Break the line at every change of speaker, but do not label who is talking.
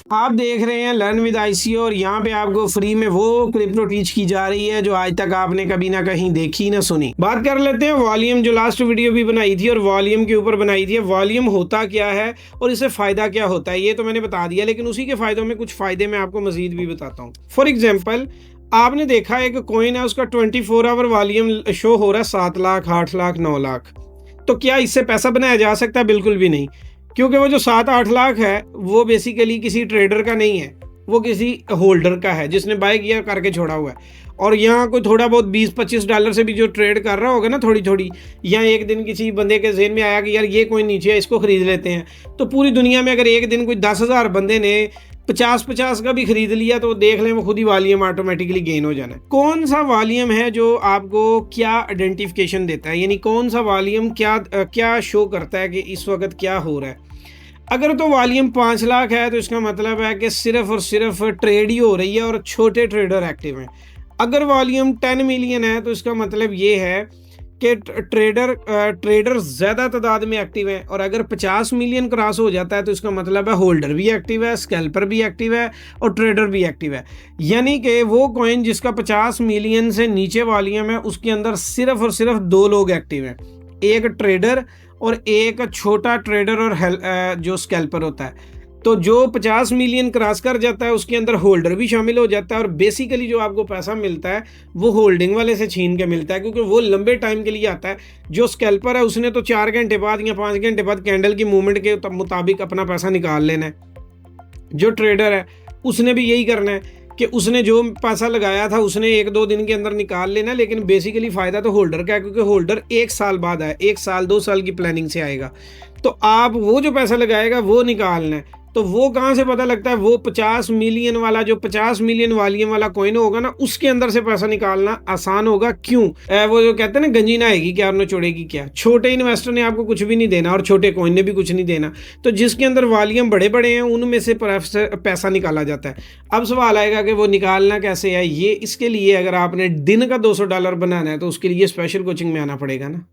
आप देख रहे हैं लर्न विद आईसीओ और यहाँ पे आपको फ्री में वो क्रिप्टो टीच की जा रही है जो आज तक आपने कभी ना कहीं देखी ना सुनी। बात कर लेते हैं वॉल्यूम, जो लास्ट वीडियो भी बनाई थी और वॉल्यूम के ऊपर बनाई थी। वॉल्यूम होता क्या है और इससे फायदा क्या होता है ये तो मैंने बता दिया, लेकिन उसी के फायदों में कुछ फायदे मैं आपको मजीद भी बताता हूँ। फॉर एग्जाम्पल, आपने देखा एक कॉइन है, उसका 24 आवर वॉल्यूम शो हो रहा है 7 लाख, 8 लाख, 9 लाख। तो क्या इससे पैसा बनाया जा सकता है? बिल्कुल भी नहीं, क्योंकि वो जो 7-8 लाख है वो बेसिकली किसी ट्रेडर का नहीं है, वो किसी होल्डर का है जिसने बाय किया करके छोड़ा हुआ है। और यहाँ कोई थोड़ा बहुत $20-25 से भी जो ट्रेड कर रहा होगा ना थोड़ी थोड़ी, या एक दिन किसी बंदे के जहन में आया कि यार ये कोई नीचे है, इसको खरीद लेते हैं, तो पूरी दुनिया में अगर एक दिन कोई 10,000 बंदे ने 50-50 का भी खरीद लिया तो देख लें वो खुद ही वॉल्यूम ऑटोमेटिकली गेन हो जाना है। कौन सा वॉल्यूम है जो आपको क्या आइडेंटिफिकेशन देता है, यानी कौन सा वॉल्यूम क्या शो करता है कि इस वक्त क्या हो रहा है। अगर तो वॉल्यूम 5 लाख है तो इसका मतलब है कि सिर्फ और सिर्फ ट्रेड ही हो रही है और छोटे ट्रेडर एक्टिव हैं। अगर वॉल्यूम 10 मिलियन है तो इसका मतलब ये है कि ट्रेडर ज़्यादा तादाद में एक्टिव है। और अगर 50 मिलियन क्रॉस हो जाता है तो इसका मतलब है होल्डर भी एक्टिव है, स्कैल्पर भी एक्टिव है और ट्रेडर भी एक्टिव है। यानी कि वो कॉइन जिसका 50 मिलियन से नीचे वॉल्यूम है उसके अंदर सिर्फ और सिर्फ 2 लोग एक्टिव हैं, एक ट्रेडर और एक छोटा ट्रेडर और जो स्कैल्पर होता है। तो जो 50 मिलियन क्रॉस कर जाता है उसके अंदर होल्डर भी शामिल हो जाता है और बेसिकली जो आपको पैसा मिलता है वो होल्डिंग वाले से छीन के मिलता है, क्योंकि वो लंबे टाइम के लिए आता है। जो स्कैल्पर है उसने तो 4 घंटे बाद या 5 घंटे बाद कैंडल की मूवमेंट के मुताबिक अपना पैसा निकाल लेना है। जो ट्रेडर है उसने भी यही करना है कि उसने जो पैसा लगाया था उसने 1-2 दिन के अंदर निकाल लेना, लेकिन बेसिकली फ़ायदा तो होल्डर का है, क्योंकि होल्डर 1 साल बाद आए, 1 साल 2 साल की प्लानिंग से आएगा। तो आप वो जो पैसा लगाएगा वो निकालना है। तो वो कहाँ से पता लगता है? वो 50 मिलियन वाला, जो 50 मिलियन वॉल्यूम वाला कॉइन होगा ना, उसके अंदर से पैसा निकालना आसान होगा। क्यों? वो जो कहते हैं ना, गंजी नहाएगी क्या और नचोड़ेगी क्या। छोटे इन्वेस्टर ने आपको कुछ भी नहीं देना और छोटे कॉइन ने भी कुछ नहीं देना। तो जिसके अंदर वॉल्यूम बड़े बड़े हैं उनमें से पैसा निकाला जाता है। अब सवाल आएगा कि वो निकालना कैसे है। ये इसके लिए अगर आपने दिन का $200 बनाना है तो उसके लिए स्पेशल कोचिंग में आना पड़ेगा ना।